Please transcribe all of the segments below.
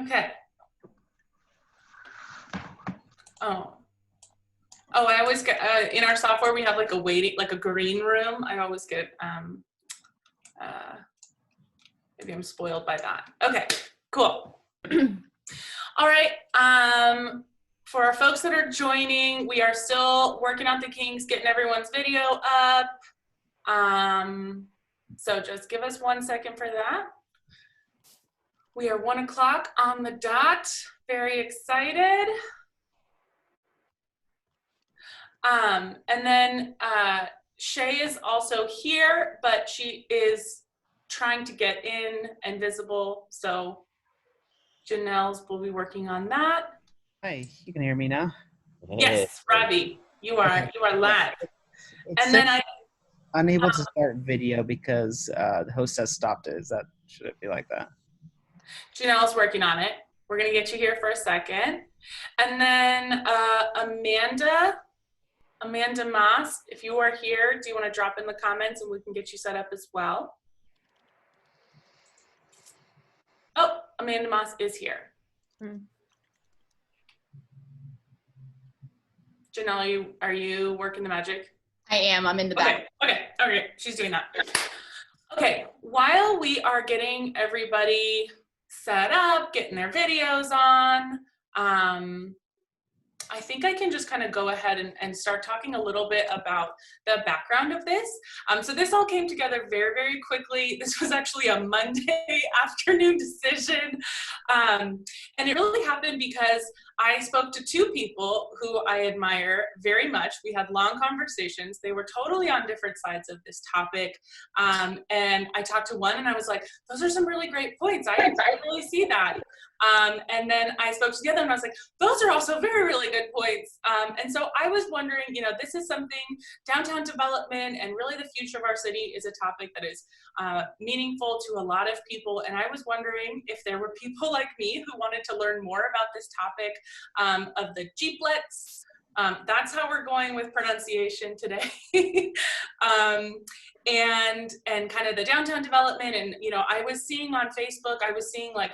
Okay. Oh, I always get, in our software, we have like a waiting, like a green room. I always get, maybe I'm spoiled by that. Okay, cool. All right. For our folks that are joining, we are still working out the kinks, getting everyone's video up. So just give us 1 second for that. We are 1 o'clock on the dot. Very excited. And then Shay is also here, but she is trying to get in and visible. So Janelle's will be working on that. Hi, you can hear me now? Yes, Ravi, you are live. And then I unable to start video because the host has stopped it. Should it be like that? Janelle's working on it. We're gonna get you here for a second. And then Amanda Moss, if you are here, do you want to drop in the comments and we can get you set up as well? Oh, Amanda Moss is here. Janelle, are you working the magic? I am. I'm in the back. Okay. She's doing that. Okay. While we are getting everybody set up, getting their videos on, I think I can just kind of go ahead and start talking a little bit about the background of this. So this all came together very, very quickly. This was actually a Monday afternoon decision. And it really happened because I spoke to 2 people who I admire very much. We had long conversations. They were totally on different sides of this topic. And I talked to one and I was like, those are some really great points. I really see that. And then I spoke to the other and I was like, those are also very, really good points. And so I was wondering, this is something, downtown development and really the future of our city is a topic that is meaningful to a lot of people. And I was wondering if there were people like me who wanted to learn more about this topic of the GPLETs. That's how we're going with pronunciation today. And kind of the downtown development. And, I was seeing on Facebook, I was seeing like,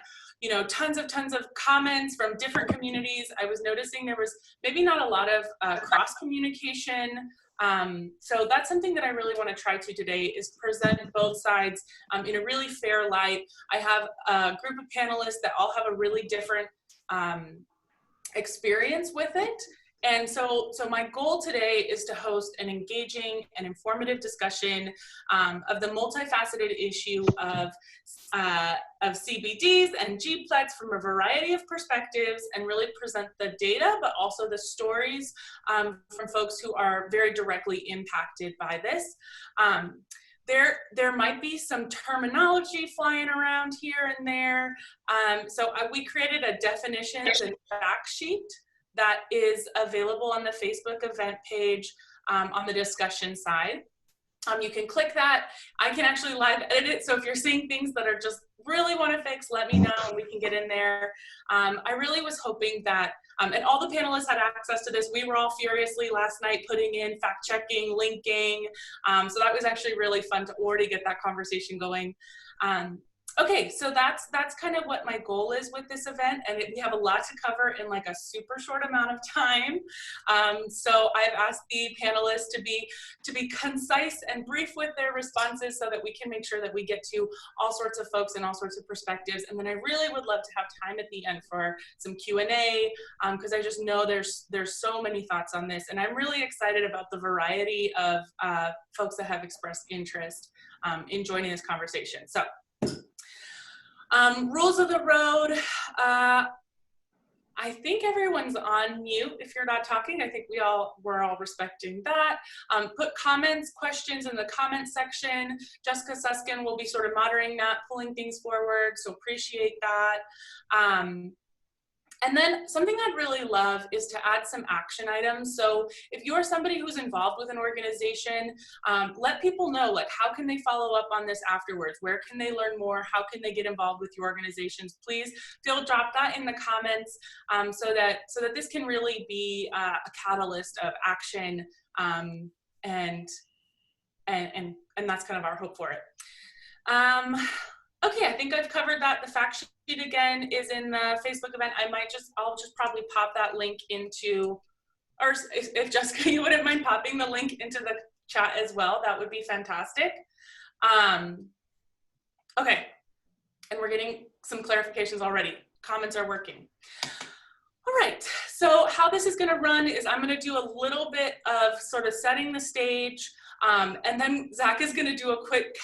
tons of comments from different communities. I was noticing there was maybe not a lot of cross communication. So that's something that I really want to try to today is present both sides in a really fair light. I have a group of panelists that all have a really different experience with it. And so my goal today is to host an engaging and informative discussion of the multifaceted issue of CBDs and GPLETs from a variety of perspectives and really present the data, but also the stories from folks who are very directly impacted by this. There might be some terminology flying around here and there. So we created a definitions and fact sheet that is available on the Facebook event page on the discussion side. You can click that. I can actually live edit it. So if you're seeing things that are just really want to fix, let me know and we can get in there. I really was hoping that, and all the panelists had access to this. We were all furiously last night putting in fact checking, linking. So that was actually really fun to already get that conversation going. Okay, so that's kind of what my goal is with this event, and we have a lot to cover in like a super short amount of time. So I've asked the panelists to be concise and brief with their responses so that we can make sure that we get to all sorts of folks and all sorts of perspectives. And then I really would love to have time at the end for some Q&A because I just know there's so many thoughts on this, and I'm really excited about the variety of folks that have expressed interest in joining this conversation. So. Rules of the road. I think everyone's on mute if you're not talking. I think we're all respecting that. Put comments, questions in the comment section. Jessica Suskin will be sort of moderating that, pulling things forward, so appreciate that. And then something I'd really love is to add some action items. So if you're somebody who's involved with an organization, let people know, like, how can they follow up on this afterwards? Where can they learn more? How can they get involved with your organizations? Please drop that in the comments so that this can really be a catalyst of action, and that's kind of our hope for it. Okay, I think I've covered that. The fact sheet again is in the Facebook event. I'll just probably pop that link into, or if Jessica, you wouldn't mind popping the link into the chat as well, that would be fantastic. Okay, and we're getting some clarifications already. Comments are working. All right, so how this is gonna run is I'm gonna do a little bit of sort of setting the stage, and then Zach is gonna do a quick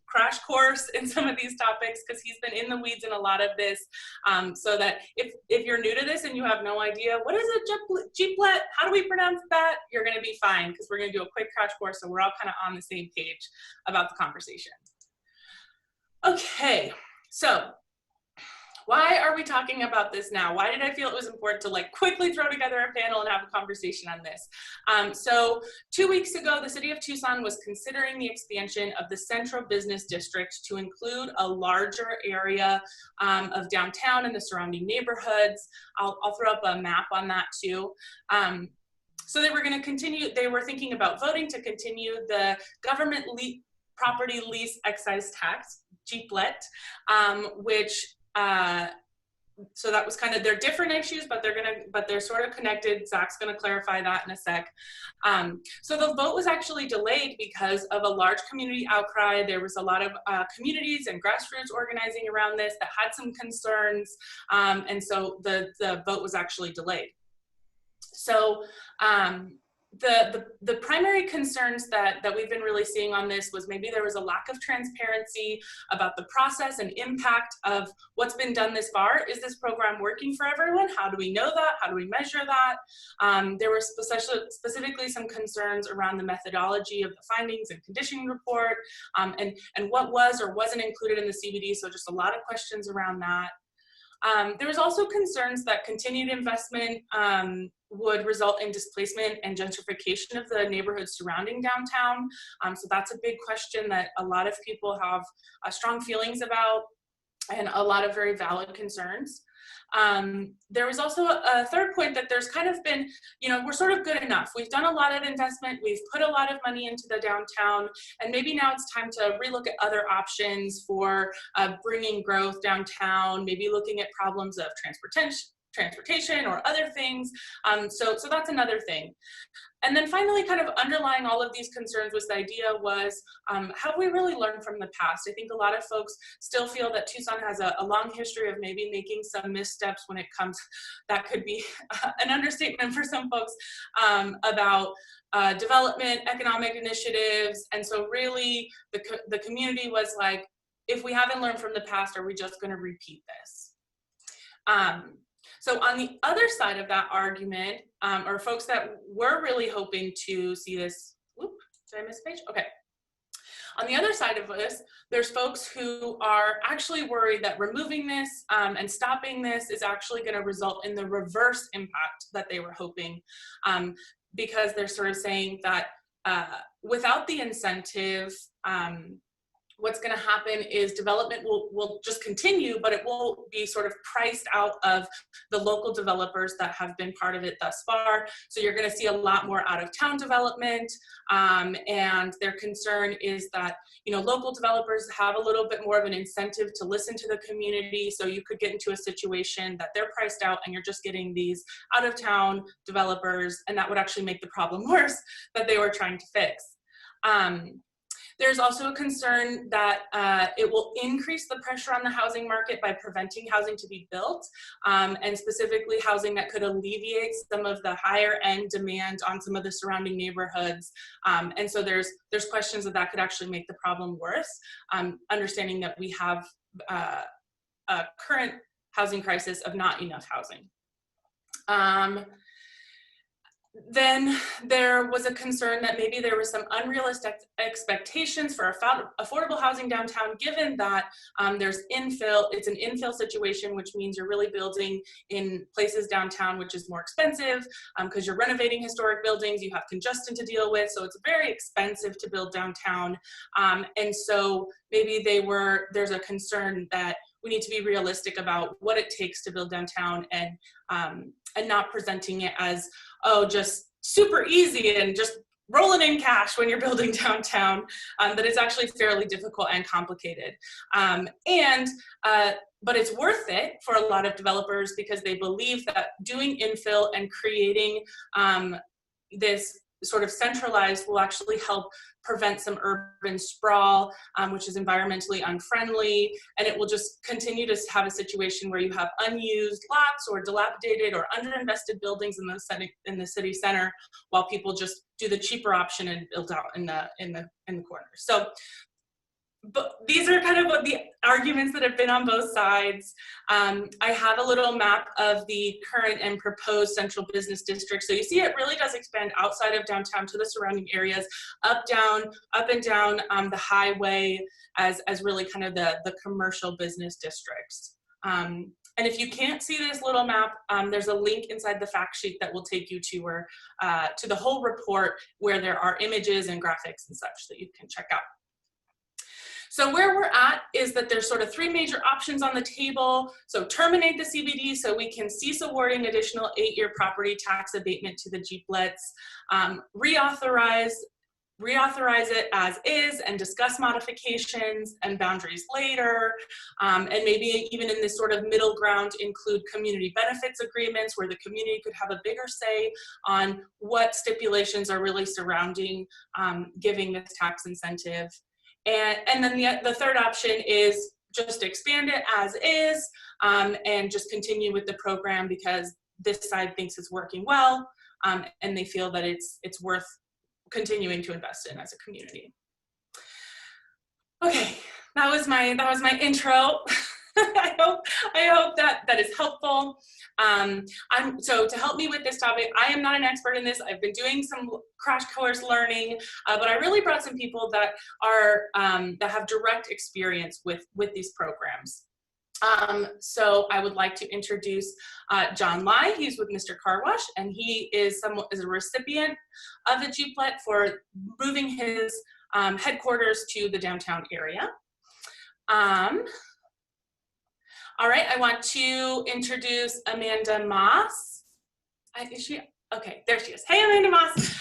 crash course in some of these topics because he's been in the weeds in a lot of this, so that if you're new to this and you have no idea, what is a GPLET, how do we pronounce that? You're gonna be fine because we're gonna do a quick crash course so we're all kind of on the same page about the conversation. Okay, so why are we talking about this now? Why did I feel it was important to like quickly throw together a panel and have a conversation on this? So 2 weeks ago, the city of Tucson was considering the expansion of the central business district to include a larger area of downtown and the surrounding neighborhoods. I'll throw up a map on that too. So they were going to continue, they were thinking about voting to continue the government property lease excise tax, GPLET, which so that was kind of, they're different issues, but they're sort of connected. Zach's gonna clarify that in a sec. So the vote was actually delayed because of a large community outcry. There was a lot of communities and grassroots organizing around this that had some concerns, and so the vote was actually delayed. So the primary concerns that we've been really seeing on this was maybe there was a lack of transparency about the process and impact of what's been done this far. Is this program working for everyone? How do we know that? How do we measure that? There were specifically some concerns around the methodology of the findings and conditioning report, and what was or wasn't included in the CBD, so just a lot of questions around that. There was also concerns that continued investment would result in displacement and gentrification of the neighborhoods surrounding downtown. So that's a big question that a lot of people have strong feelings about and a lot of very valid concerns. There was also a third point that there's kind of been, we're sort of good enough. We've done a lot of investment, we've put a lot of money into the downtown, and maybe now it's time to relook at other options for bringing growth downtown, maybe looking at problems of transportation or other things. So that's another thing. And then finally, kind of underlying all of these concerns was the idea was, have we really learned from the past? I think a lot of folks still feel that Tucson has a long history of maybe making some missteps when it comes, that could be an understatement for some folks, about development, economic initiatives. And so really the community was like, if we haven't learned from the past, are we just gonna repeat this? So on the other side of that argument, are folks that were really hoping to see this, whoop, did I miss a page? Okay. On the other side of this, there's folks who are actually worried that removing this and stopping this is actually going to result in the reverse impact that they were hoping, because they're sort of saying that without the incentive, what's going to happen is development will just continue, but it will be sort of priced out of the local developers that have been part of it thus far. So you're going to see a lot more out of town development, and their concern is that local developers have a little bit more of an incentive to listen to the community. So you could get into a situation that they're priced out and you're just getting these out of town developers, and that would actually make the problem worse that they were trying to fix. There's also a concern that it will increase the pressure on the housing market by preventing housing to be built, and specifically housing that could alleviate some of the higher end demand on some of the surrounding neighborhoods. And so there's questions that could actually make the problem worse, understanding that we have a current housing crisis of not enough housing. Then there was a concern that maybe there were some unrealistic expectations for affordable housing downtown, given that there's infill. It's an infill situation, which means you're really building in places downtown, which is more expensive because you're renovating historic buildings, you have congestion to deal with, so it's very expensive to build downtown. And so maybe there's a concern that we need to be realistic about what it takes to build downtown, and not presenting it as, oh, just super easy and just rolling in cash when you're building downtown, that it's actually fairly difficult and complicated. But it's worth it for a lot of developers because they believe that doing infill and creating this sort of centralized will actually help prevent some urban sprawl, which is environmentally unfriendly, and it will just continue to have a situation where you have unused lots or dilapidated or underinvested buildings in the city center, while people just do the cheaper option and build out in the corner. So, but these are kind of what the arguments that have been on both sides. I have a little map of the current and proposed central business district. So you see it really does expand outside of downtown to the surrounding areas, up and down the highway as really kind of the commercial business districts. And if you can't see this little map, there's a link inside the fact sheet that will take you to the whole report where there are images and graphics and such that you can check out. So where we're at is that there's sort of three major options on the table. So terminate the CBD so we can cease awarding additional 8-year property tax abatement to the GPLETs, reauthorize it as is and discuss modifications and boundaries later, and maybe even in this sort of middle ground include community benefits agreements where the community could have a bigger say on what stipulations are really surrounding giving this tax incentive. And then the third option is just expand it as is and just continue with the program because this side thinks it's working well and they feel that it's worth continuing to invest in as a community. Okay, that was my intro. I hope that is helpful. So to help me with this topic, I am not an expert in this. I've been doing some crash course learning, but I really brought some people that are that have direct experience with these programs. So I would like to introduce John Lai. He's with Mr. Car Wash, and he is a recipient of a GPLET for moving his headquarters to the downtown area. All right, I want to introduce Amanda Moss. Is she? Okay, there she is. Hey, Amanda Moss.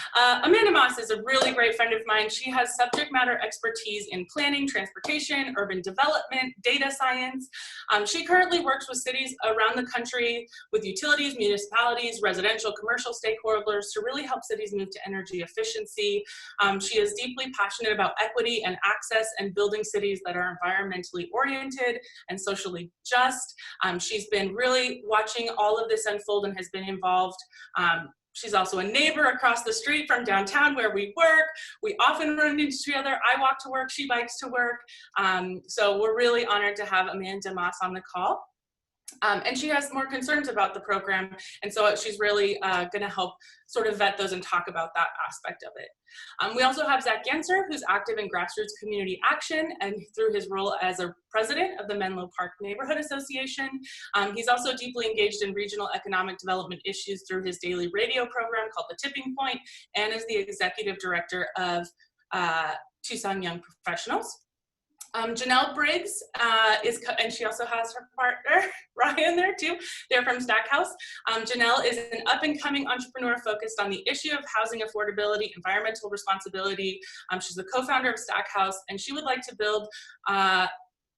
Amanda Moss is a really great friend of mine. She has subject matter expertise in planning, transportation, urban development, data science. She currently works with cities around the country with utilities, municipalities, residential, commercial stakeholders to really help cities move to energy efficiency. She is deeply passionate about equity and access and building cities that are environmentally oriented and socially just. She's been really watching all of this unfold and has been involved. She's also a neighbor across the street from downtown where we work. We often run into each other. I walk to work, she bikes to work. So we're really honored to have Amanda Moss on the call. And she has more concerns about the program. And so she's really gonna help sort of vet those and talk about that aspect of it. We also have Zach Genser, who's active in grassroots community action and through his role as a president of the Menlo Park Neighborhood Association. He's also deeply engaged in regional economic development issues through his daily radio program called The Tipping Point, and is the executive director of Tucson Young Professionals. Janelle Briggs and she also has her partner, Ryan, there too. They're from Stackhouse. Janelle is an up-and-coming entrepreneur focused on the issue of housing affordability, environmental responsibility. She's the co-founder of Stackhouse, and she would like to build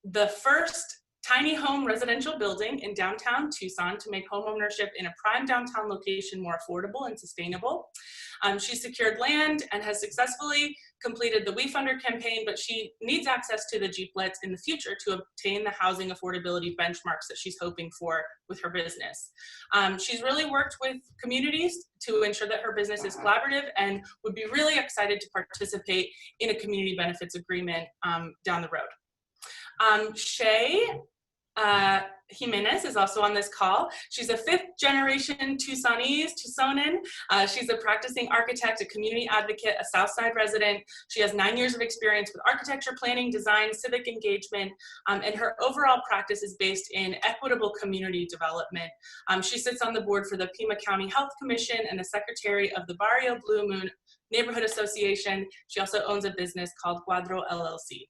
the first tiny home residential building in downtown Tucson to make homeownership in a prime downtown location more affordable and sustainable. She secured land and has successfully completed the WeFunder campaign, but she needs access to the GPLETs in the future to obtain the housing affordability benchmarks that she's hoping for with her business. She's really worked with communities to ensure that her business is collaborative and would be really excited to participate in a community benefits agreement down the road. Shay Jimenez is also on this call. She's a 5th generation Tucsonan. She's a practicing architect, a community advocate, a Southside resident. She has 9 years of experience with architecture, planning, design, civic engagement, and her overall practice is based in equitable community development. She sits on the board for the Pima County Health Commission and the secretary of the Barrio Blue Moon Neighborhood Association. She also owns a business called Cuadro LLC.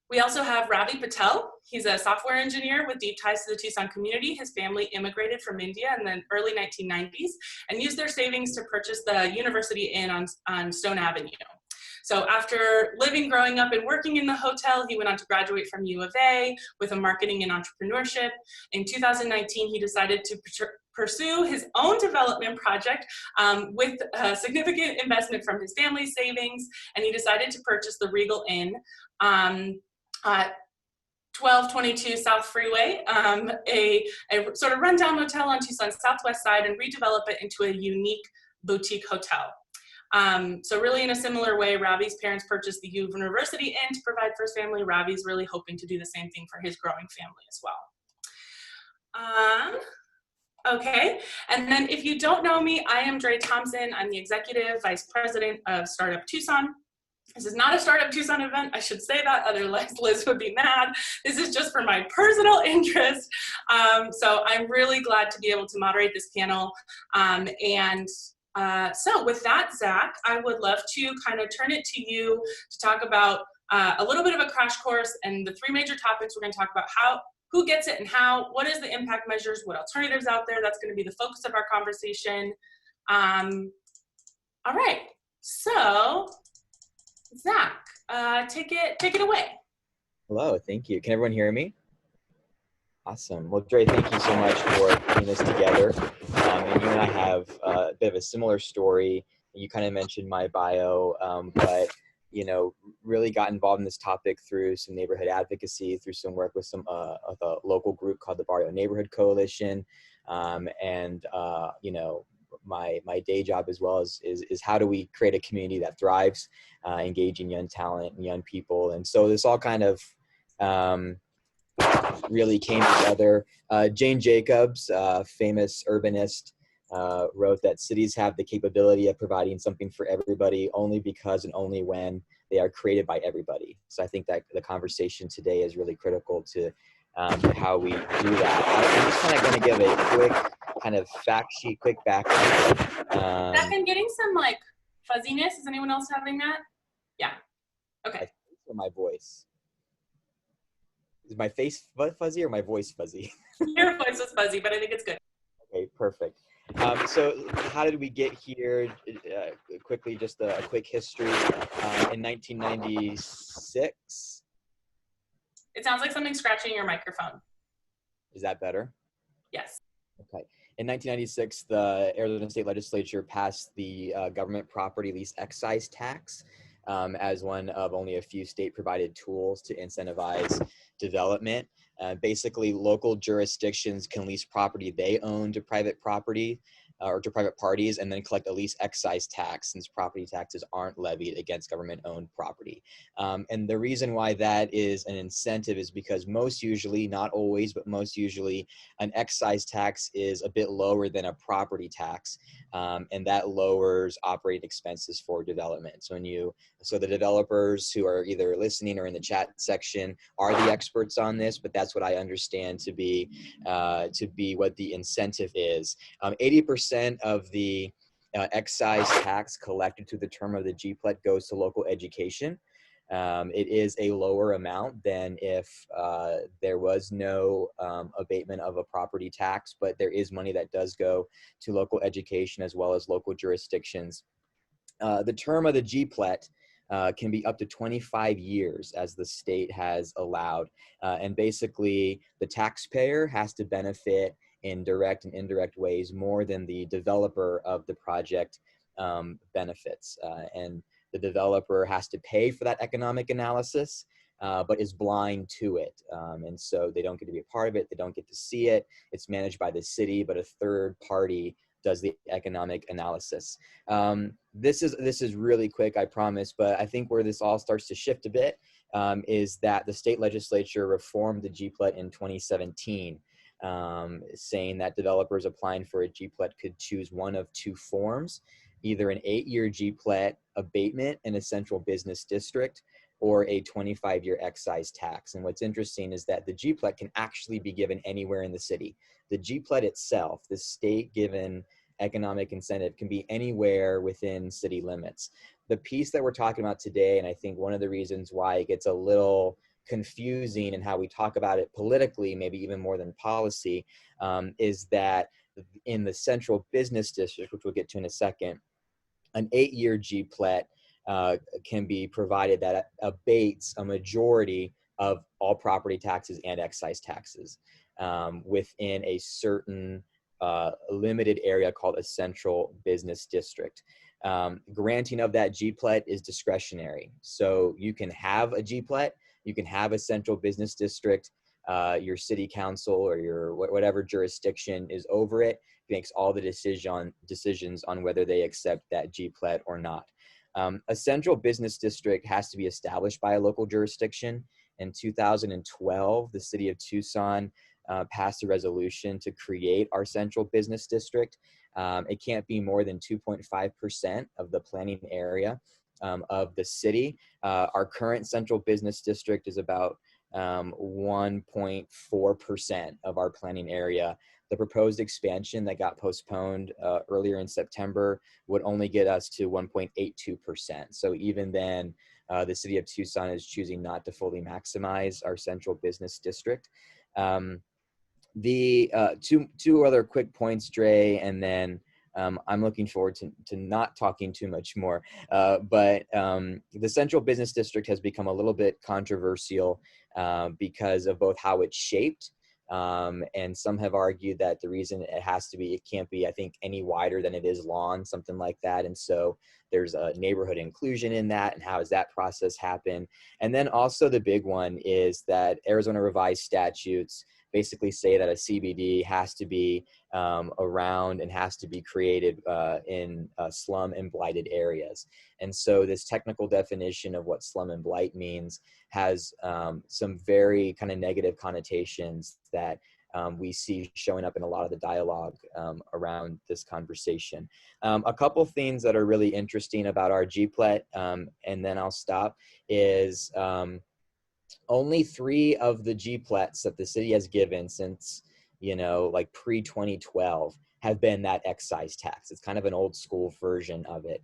We also have Ravi Patel. He's a software engineer with deep ties to the Tucson community. His family immigrated from India in the early 1990s and used their savings to purchase the University Inn on Stone Avenue. So after living, growing up, and working in the hotel, he went on to graduate from U of A with a marketing and entrepreneurship. In 2019, he decided to pursue his own development project with a significant investment from his family savings, and he decided to purchase the Regal Inn. 1222 South Freeway, a sort of rundown motel on Tucson's southwest side, and redevelop it into a unique boutique hotel. So really in a similar way, Ravi's parents purchased the University Inn to provide for his family. Ravi's really hoping to do the same thing for his growing family as well. Okay, and then if you don't know me, I am Dre Thompson. I'm the Executive Vice President of Startup Tucson. This is not a Startup Tucson event. I should say that, otherwise Liz would be mad. This is just for my personal interest. So I'm really glad to be able to moderate this panel. So with that, Zach, I would love to kind of turn it to you to talk about a little bit of a crash course and the three major topics we're going to talk about: who gets it and how, what is the impact measures, what alternatives out there. That's going to be the focus of our conversation. All right, so Zach, take it away. Hello, thank you. Can everyone hear me? Awesome. Well, Dre, thank you so much for putting this together. And you and I have a bit of a similar story. You kind of mentioned my bio, but really got involved in this topic through some neighborhood advocacy, through some work with some of a local group called the Barrio Neighborhood Coalition, my day job as well is how do we create a community that thrives, engaging young talent and young people. And so this all kind of really came together. Jane Jacobs, famous urbanist, wrote that cities have the capability of providing something for everybody only because and only when they are created by everybody. So I think that the conversation today is really critical to how we do that. I'm just kind of going to give a quick kind of fact sheet, quick background. Zach, I'm getting some like fuzziness. Is anyone else having that? Yeah. Okay. For my voice. Is my face fuzzy or my voice fuzzy? Your voice is fuzzy, but I think it's good. Okay, perfect. So how did we get here? Quickly, just a quick history. In 1996. It sounds like something scratching your microphone. Is that better? Yes. Okay. In 1996, the Arizona State Legislature passed the government property lease excise tax as one of only a few state-provided tools to incentivize development. Basically, local jurisdictions can lease property they own to private property or to private parties, and then collect a lease excise tax, since property taxes aren't levied against government-owned property. And the reason why that is an incentive is because most usually, not always, but most usually, an excise tax is a bit lower than a property tax, and that lowers operating expenses for development. So the developers who are either listening or in the chat section are the experts on this, but that's what I understand to be what the incentive is. 80% of the excise tax collected through the term of the GPLET goes to local education. It is a lower amount than if there was no abatement of a property tax, but there is money that does go to local education as well as local jurisdictions. The term of the GPLET can be up to 25 years, as the state has allowed. And basically, the taxpayer has to benefit in direct and indirect ways more than the developer of the project benefits. And the developer has to pay for that economic analysis, but is blind to it. And so they don't get to be a part of it. They don't get to see it. It's managed by the city, but a third party does the economic analysis. This is really quick, I promise, but I think where this all starts to shift a bit is that the state legislature reformed the GPLET in 2017, saying that developers applying for a GPLET could choose one of two forms, either an 8-year GPLET abatement in a central business district or a 25-year excise tax. And what's interesting is that the GPLET can actually be given anywhere in the city. The GPLET itself, the state-given economic incentive, can be anywhere within city limits. The piece that we're talking about today, and I think one of the reasons why it gets a little confusing and how we talk about it politically, maybe even more than policy, is that in the central business district, which we'll get to in a second, an 8-year GPLET can be provided that abates a majority of all property taxes and excise taxes within a certain limited area called a central business district. Granting of that GPLET is discretionary. So you can have a GPLET, you can have a central business district, your city council or your whatever jurisdiction is over it makes all the decisions on whether they accept that GPLET or not. A central business district has to be established by a local jurisdiction. In 2012, the city of Tucson passed a resolution to create our central business district. It can't be more than 2.5% of the planning area of the city. Our current central business district is about 1.4% of our planning area. The proposed expansion that got postponed earlier in September would only get us to 1.82%. So even then, the city of Tucson is choosing not to fully maximize our central business district. The two other quick points, Dre, and then I'm looking forward to not talking too much more. But the central business district has become a little bit controversial because of both how it's shaped. And some have argued that the reason it can't be, I think, any wider than it is long, something like that. And so there's a neighborhood inclusion in that, and how does that process happen? And then also the big one is that Arizona revised statutes basically say that a CBD has to be around and has to be created in slum and blighted areas. And so this technical definition of what slum and blight means has some very kind of negative connotations that we see showing up in a lot of the dialogue around this conversation. A couple things that are really interesting about our GPLET, and then I'll stop, is only 3 of the GPLETs that the city has given since, like pre-2012 have been that excise tax. It's kind of an old school version of it.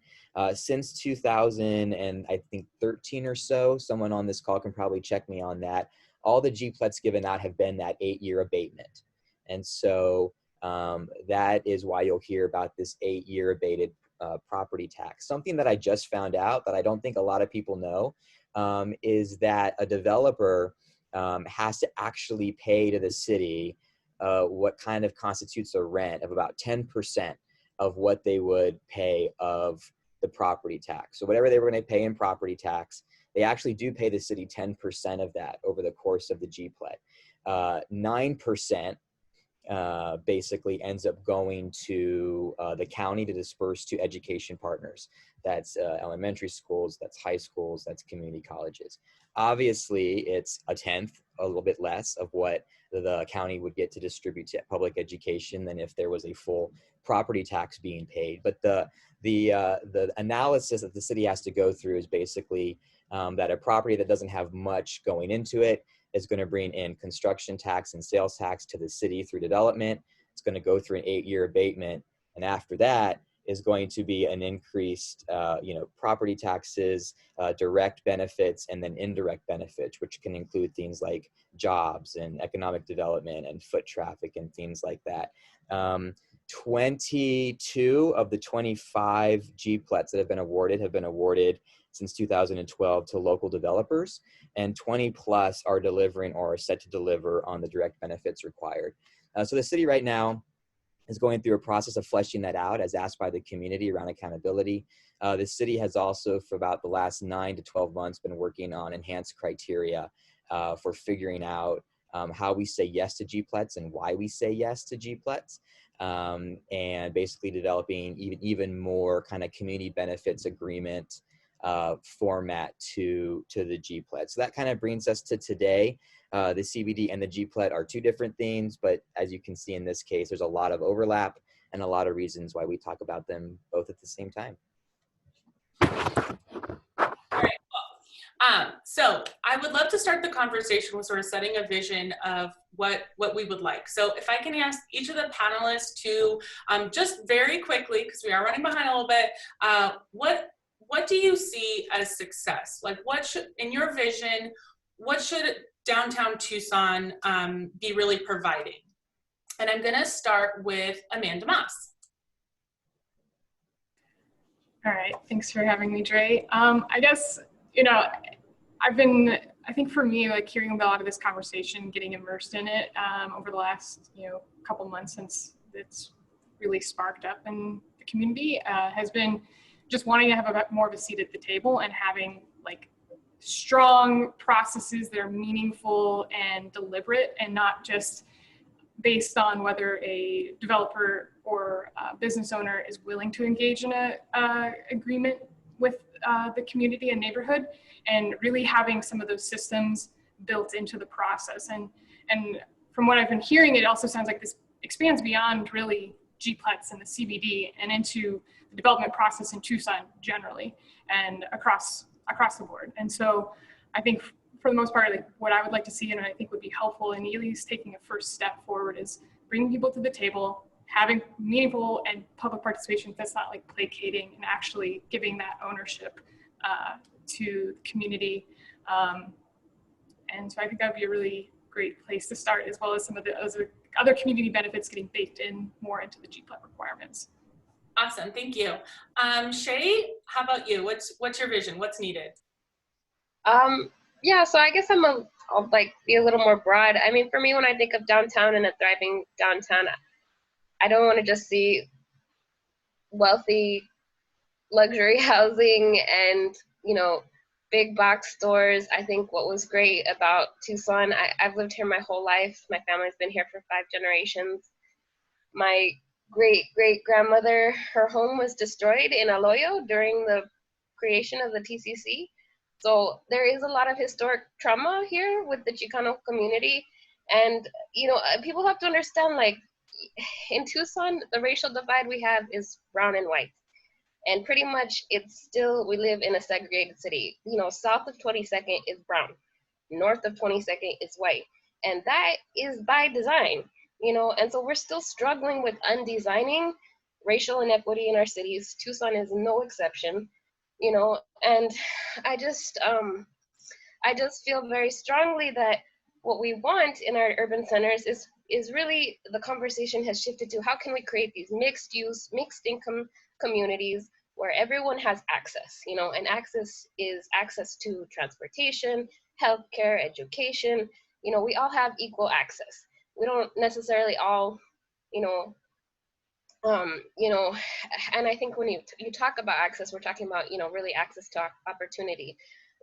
Since 2013 or so, someone on this call can probably check me on that, all the GPLETs given out have been that 8-year abatement. And so that is why you'll hear about this 8-year abated property tax. Something that I just found out that I don't think a lot of people know is that a developer has to actually pay to the city what kind of constitutes a rent of about 10% of what they would pay of the property tax. So whatever they were going to pay in property tax, they actually do pay the city 10% of that over the course of the GPLET. 9% basically ends up going to the county to disperse to education partners. That's elementary schools, that's high schools, that's community colleges. Obviously, it's a tenth, a little bit less of what the county would get to distribute to public education than if there was a full property tax being paid. But the analysis that the city has to go through is basically that a property that doesn't have much going into it is going to bring in construction tax and sales tax to the city through development. It's going to go through an 8-year abatement. And after that is going to be an increased, property taxes, direct benefits, and then indirect benefits, which can include things like jobs and economic development and foot traffic and things like that. 22 of the 25 GPLETs that have been awarded since 2012 to local developers, and 20 plus are delivering or are set to deliver on the direct benefits required. So the city right now is going through a process of fleshing that out as asked by the community around accountability. The city has also, for about the last 9 to 12 months, been working on enhanced criteria for figuring out how we say yes to GPLETs and why we say yes to GPLETs, and basically developing even more kind of community benefits agreement format to the GPLET. So that kind of brings us to today. The CBD and the GPLET are 2 different things, but as you can see in this case, there's a lot of overlap and a lot of reasons why we talk about them both at the same time. All right, cool. So I would love to start the conversation with sort of setting a vision of what we would like. So if I can ask each of the panelists to just very quickly, because we are running behind a little bit, what do you see as success? Like, what should, in your vision, what should downtown Tucson be really providing? And I'm gonna start with Amanda Moss. All right, thanks for having me, Dre. I guess, you know, I think for me, like hearing a lot of this conversation, getting immersed in it over the last, couple months since it's really sparked up in the community, has been just wanting to have more of a seat at the table and having like strong processes that are meaningful and deliberate and not just based on whether a developer or a business owner is willing to engage in a agreement with the community and neighborhood, and really having some of those systems built into the process. And from what I've been hearing, it also sounds like this expands beyond really GPLETs and the CBD and into the development process in Tucson generally and across the board. And so I think for the most part, like what I would like to see, and I think would be helpful in at least taking a first step forward, is bringing people to the table, having meaningful and public participation that's not like placating, and actually giving that ownership to the community. And so I think that would be a really great place to start, as well as some of the other community benefits getting baked in more into the GPLET requirements. Awesome, thank you. Shay, how about you? What's your vision? What's needed? Yeah, so I guess I'll like be a little more broad. I mean, for me, when I think of downtown and a thriving downtown, I don't want to just see wealthy luxury housing and, big box stores. I think what was great about Tucson, I've lived here my whole life. My family's been here for 5 generations. My great-great-grandmother, her home was destroyed in Aloyo during the creation of the TCC. So there is a lot of historic trauma here with the Chicano community. And, people have to understand, like, in Tucson, the racial divide we have is brown and white. And pretty much we live in a segregated city. South of 22nd is brown. North of 22nd is white. And that is by design, and so we're still struggling with undesigning racial inequity in our cities. Tucson is no exception, and I just feel very strongly that what we want in our urban centers is really, the conversation has shifted to how can we create these mixed use, mixed income communities where everyone has access, and access is access to transportation, healthcare, education. We all have equal access. We don't necessarily all, and I think when you talk about access, we're talking about, really access to opportunity,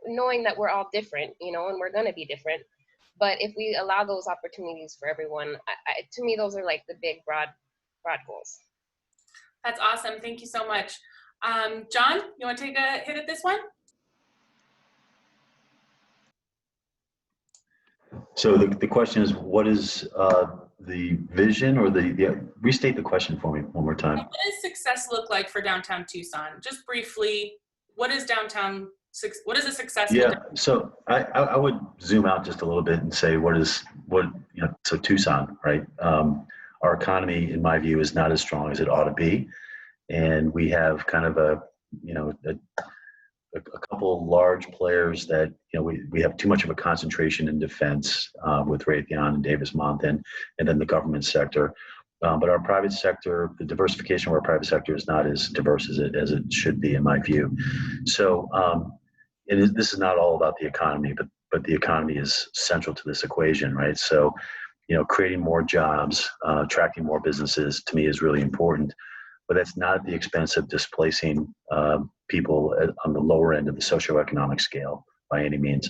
knowing that we're all different, and we're going to be different. But if we allow those opportunities for everyone, to me, those are like the big, broad goals. That's awesome. Thank you so much. John, you want to take a hit at this one? So the question is, what is the vision, or restate the question for me one more time. What does success look like for downtown Tucson? Just briefly, what is what is a successful? Yeah, so I would zoom out just a little bit and say so Tucson, right? Our economy, in my view, is not as strong as it ought to be, and we have kind of a couple large players that we have too much of a concentration in defense with Raytheon and Davis-Monthan, and then the government sector. But our private sector, the diversification of our private sector is not as diverse as it should be, in my view. So this is not all about the economy, but the economy is central to this equation, right? So creating more jobs, attracting more businesses, to me, is really important. But that's not at the expense of displacing people on the lower end of the socioeconomic scale by any means.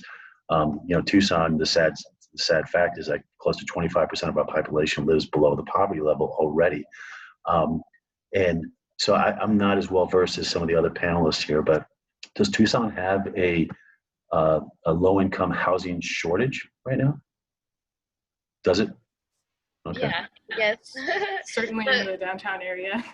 Tucson, the sad fact is that close to 25% of our population lives below the poverty level already. And so I'm not as well versed as some of the other panelists here, but does Tucson have a low-income housing shortage right now? Does it? Okay. Yeah. Yes. Certainly in the downtown area.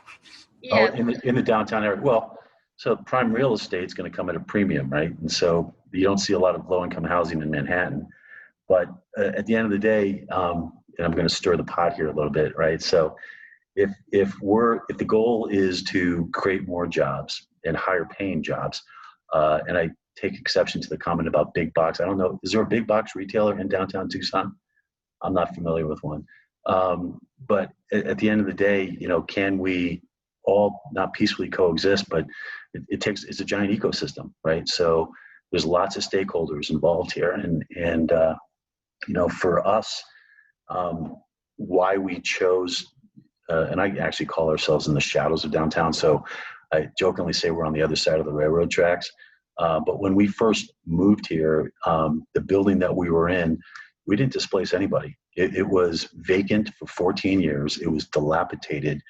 Yeah. Oh, in the downtown area. Well, so prime real estate is going to come at a premium, right? And so you don't see a lot of low-income housing in Manhattan. But at the end of the day, and I'm going to stir the pot here a little bit, right? So if the goal is to create more jobs and higher paying jobs, and take exception to the comment about big box. I don't know, is there a big box retailer in downtown Tucson? I'm not familiar with one. But at the end of the day, can we all not peacefully coexist, but it's a giant ecosystem, right? So there's lots of stakeholders involved here. And for us, why we chose, and I actually call ourselves in the shadows of downtown. So I jokingly say we're on the other side of the railroad tracks. But when we first moved here, the building that we were in, we didn't displace anybody. It was vacant for 14 years. It was dilapidated.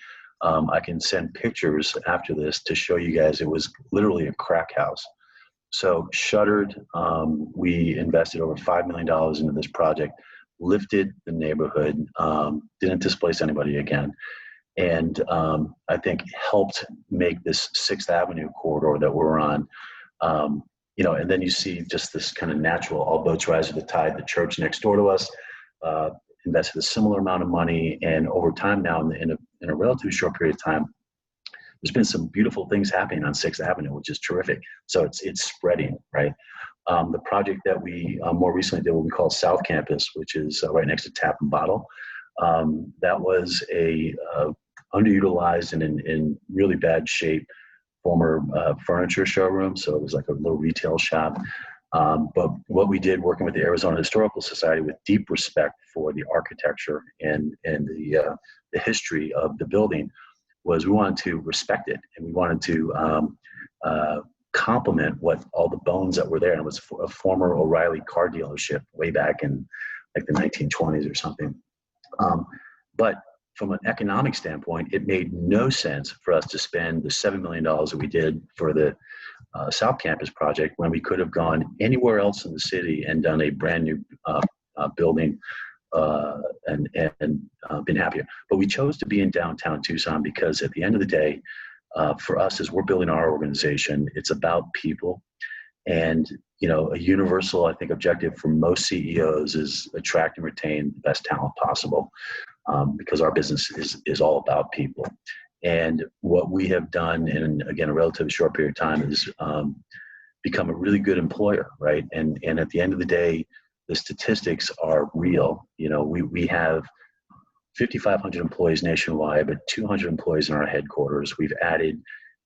I can send pictures after this to show you guys. It was literally a crack house. So shuttered. We invested over $5 million into this project, lifted the neighborhood, didn't displace anybody again. And I think helped make this 6th Avenue corridor that we're on, and then you see just this kind of natural, all boats rise with the tide. The church next door to us invested a similar amount of money, and over time now, in a relatively short period of time, there's been some beautiful things happening on 6th Avenue, which is terrific. So it's spreading, right? The project that we more recently did, what we call South Campus, which is right next to Tap and Bottle, that was a underutilized and in really bad shape former furniture showroom. So it was like a little retail shop. But what we did, working with the Arizona Historical Society with deep respect for the architecture and the history of the building, was we wanted to respect it, and we wanted to complement what all the bones that were there. And it was a former O'Reilly car dealership way back in like the 1920s or something. But from an economic standpoint, it made no sense for us to spend the $7 million that we did for the South Campus project when we could have gone anywhere else in the city and done a brand new building and been happier. But we chose to be in downtown Tucson because at the end of the day, for us, as we're building our organization, it's about people. And, a universal, I think, objective for most CEOs is attract and retain the best talent possible, because our business is all about people. And what we have done in, again, a relatively short period of time is become a really good employer, right? And at the end of the day, the statistics are real. We have 5,500 employees nationwide, but 200 employees in our headquarters. We've added,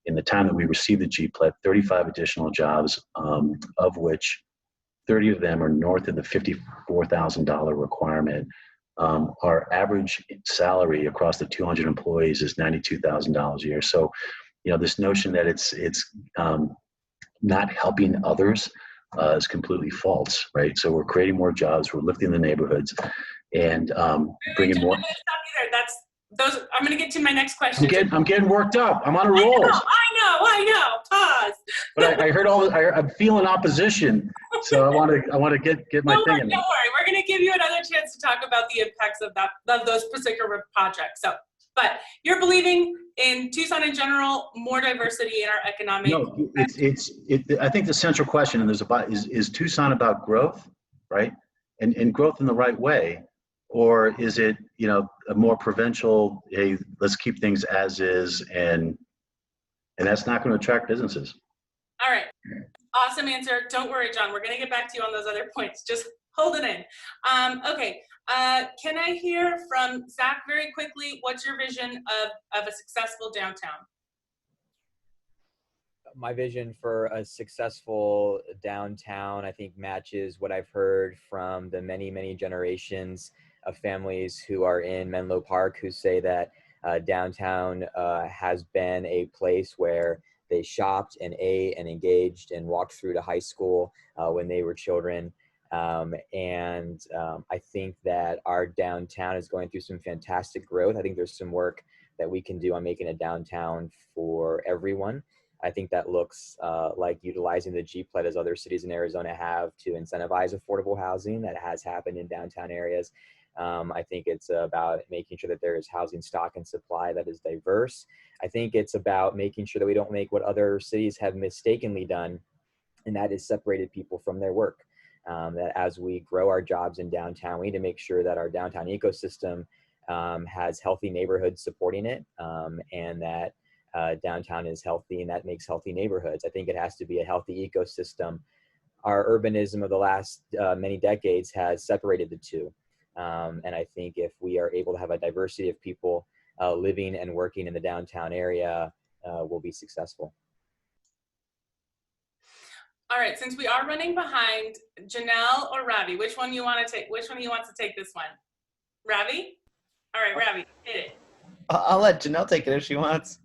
in the time that we received the GPLET, 35 additional jobs, of which 30 of them are north of the $54,000 requirement. Our average salary across the 200 employees is $92,000 a year. So, this notion that it's not helping others is completely false, right? So we're creating more jobs, we're lifting the neighborhoods, and bringing more. I'm going to get to my next question. I'm getting worked up. I'm on a roll. I know. Pause. But I heard I'm feeling opposition, so I want to get my thing in. Don't worry. We're going to give you another chance to talk about the impacts of those particular projects. So, but you're believing in Tucson in general, more diversity in our economic. No, I think the central question, and is Tucson about growth, right? And growth in the right way. Or is it, a more provincial, hey, let's keep things as is, and that's not going to attract businesses. All right. Awesome answer. Don't worry, John. We're going to get back to you on those other points. Just hold it in. Okay. Can I hear from Zach very quickly? What's your vision of a successful downtown? My vision for a successful downtown, I think, matches what I've heard from the many, many generations of families who are in Menlo Park, who say that downtown has been a place where they shopped and ate and engaged and walked through to high school when they were children. I think that our downtown is going through some fantastic growth. I think there's some work that we can do on making a downtown for everyone. I think that looks like utilizing the GPLET, as other cities in Arizona have, to incentivize affordable housing. That has happened in downtown areas. I think it's about making sure that there is housing stock and supply that is diverse. I think it's about making sure that we don't make what other cities have mistakenly done, and that is separated people from their work. That as we grow our jobs in downtown, we need to make sure that our downtown ecosystem has healthy neighborhoods supporting it, and that downtown is healthy, and that makes healthy neighborhoods. I think it has to be a healthy ecosystem our urbanism of the last many decades has separated the two. And I think if we are able to have a diversity of people living and working in the downtown area, we'll be successful. All right, since we are running behind, Janelle or Ravi, which one you want to take? Which one of you wants to take this one? Ravi? All right, Ravi, hit it. I'll let Janelle take it if she wants.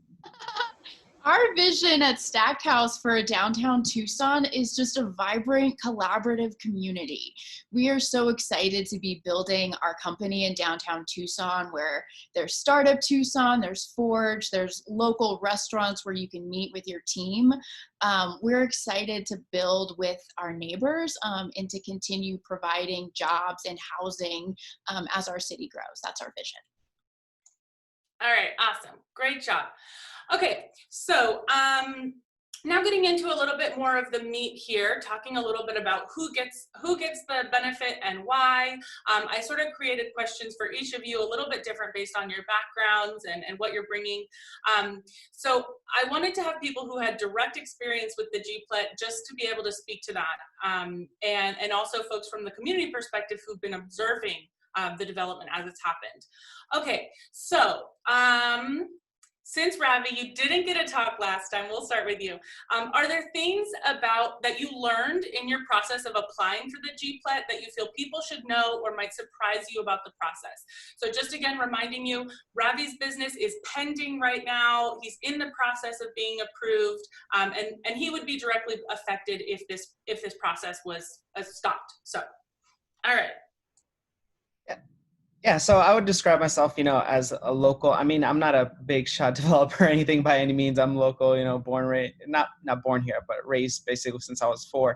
Our vision at Stacked House for downtown Tucson is just a vibrant, collaborative community. We are so excited to be building our company in downtown Tucson, where there's Startup Tucson, there's Forge, there's local restaurants where you can meet with your team. We're excited to build with our neighbors and to continue providing jobs and housing as our city grows. That's our vision. All right, awesome. Great job. Okay, so now getting into a little bit more of the meat here, talking a little bit about who gets the benefit and why. I sort of created questions for each of you, a little bit different based on your backgrounds and what you're bringing. So I wanted to have people who had direct experience with the GPLET just to be able to speak to that, and also folks from the community perspective who've been observing the development as it's happened. Okay, so since Ravi, you didn't get a talk last time, we'll start with you. Are there things that you learned in your process of applying for the GPLET that you feel people should know or might surprise you about the process? So just again, reminding you, Ravi's business is pending right now. He's in the process of being approved, and he would be directly affected if this process was stopped. So, all right. Yeah, so I would describe myself, as a local. I mean, I'm not a big shot developer or anything by any means. I'm local, born, raised, not born here, but raised basically since I was 4,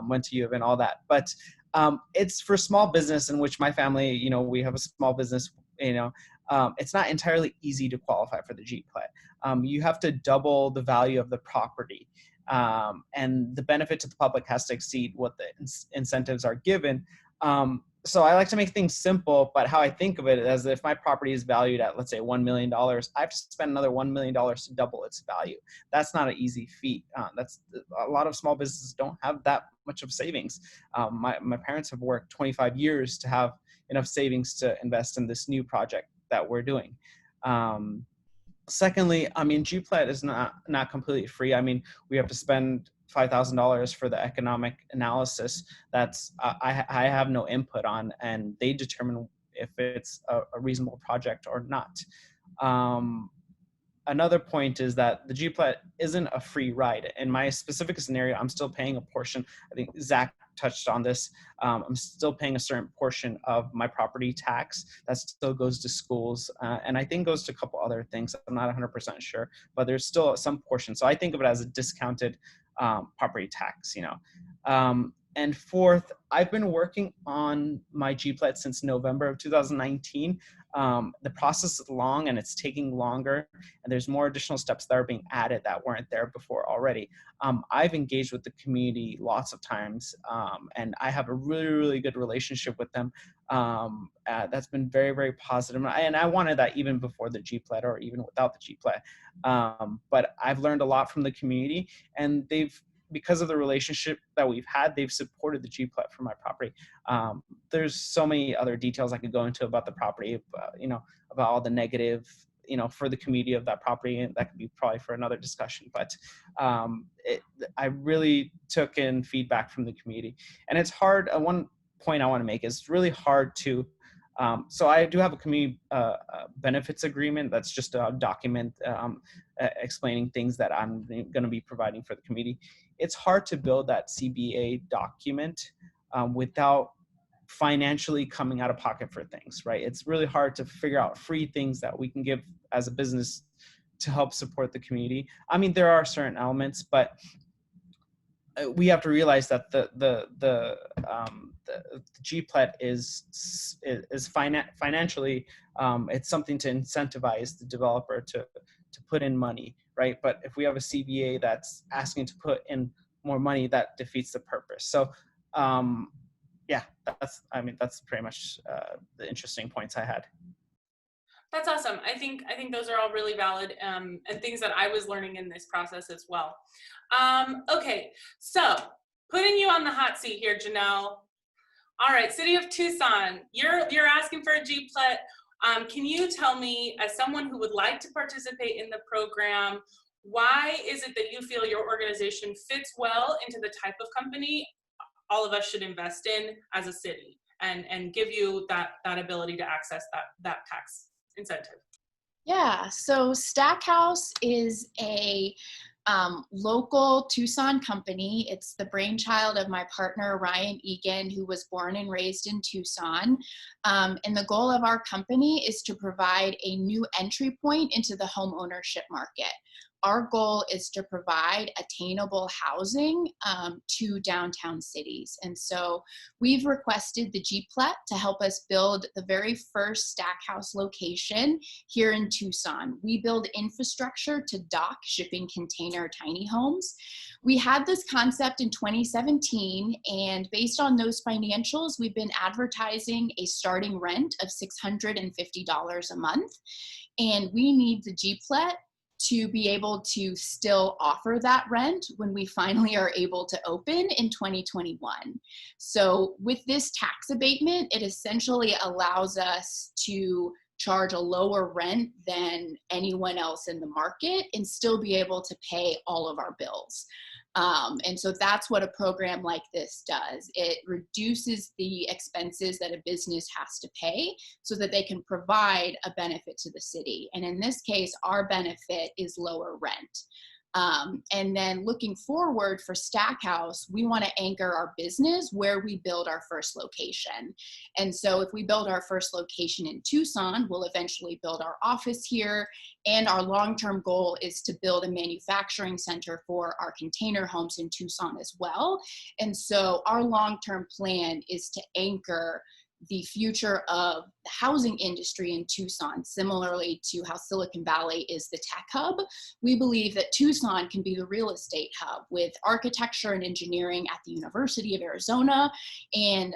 went to U of and all that. But it's for small business in which my family, we have a small business, it's not entirely easy to qualify for the GPLET. You have to double the value of the property. And the benefit to the public has to exceed what the incentives are given. So I like to make things simple, but how I think of it is if my property is valued at, let's say, $1 million, I have to spend another $1 million to double its value. That's not an easy feat. That's a lot of small businesses don't have that much of savings. My parents have worked 25 years to have enough savings to invest in this new project that we're doing. Secondly, I mean, GPLET is not completely free. I mean, we have to spend $5,000 for the economic analysis. That's I have no input on, and they determine if it's a reasonable project or not. Another point is that the GPLET isn't a free ride. In my specific scenario, I'm still paying a portion. I think Zach touched on this. I'm still paying a certain portion of my property tax that still goes to schools, and I think goes to a couple other things. I'm not 100% sure, but there's still some portion. So I think of it as a discounted property tax, And fourth, I've been working on my GPLET since November of 2019. The process is long and it's taking longer, and there's more additional steps that are being added that weren't there before already. I've engaged with the community lots of times, and I have a really, really good relationship with them. That's been very, very positive. And I wanted that even before the GPLET or even without the GPLET. But I've learned a lot from the community, and because of the relationship that we've had, they've supported the GPLET for my property. There's so many other details I could go into about the property, about all the negative, for the community of that property, and that could be probably for another discussion. But I really took in feedback from the community, and it's hard. One point I want to make is it's really hard to. So I do have a community benefits agreement that's just a document explaining things that I'm going to be providing for the community. It's hard to build that CBA document without financially coming out of pocket for things, right? It's really hard to figure out free things that we can give as a business to help support the community. I mean, there are certain elements, but we have to realize that the GPLET is financially, it's something to incentivize the developer to put in money, right? But if we have a CBA that's asking to put in more money, that defeats the purpose. So yeah, that's pretty much the interesting points I had. That's awesome. I think those are all really valid and things that I was learning in this process as well. Okay, so Putting you on the hot seat here, Janelle. All right, City of Tucson, you're asking for a GPLET. Can you tell me, as someone who would like to participate in the program, why is it that you feel your organization fits well into the type of company all of us should invest in as a city, and give you that ability to access that tax incentive? Yeah, so Stackhouse is a local Tucson company. It's the brainchild of my partner, Ryan Egan, who was born and raised in Tucson. And the goal of our company is to provide a new entry point into the home ownership market. Our goal is to provide attainable housing to downtown cities. And so we've requested the GPLET to help us build the very first Stackhouse location here in Tucson. We build infrastructure to dock shipping container tiny homes. We had this concept in 2017, and based on those financials, we've been advertising a starting rent of $650 a month. And we need the GPLET to be able to still offer that rent when we finally are able to open in 2021. So with this tax abatement, it essentially allows us to charge a lower rent than anyone else in the market and still be able to pay all of our bills. And so that's what a program like this does. It reduces the expenses that a business has to pay so that they can provide a benefit to the city. And in this case, our benefit is lower rent. And then looking forward for Stackhouse, we want to anchor our business where we build our first location. And so if we build our first location in Tucson, we'll eventually build our office here. And our long-term goal is to build a manufacturing center for our container homes in Tucson as well. And so our long-term plan is to anchor the future of the housing industry in Tucson, similarly to how Silicon Valley is the tech hub. We believe that Tucson can be the real estate hub with architecture and engineering at the University of Arizona and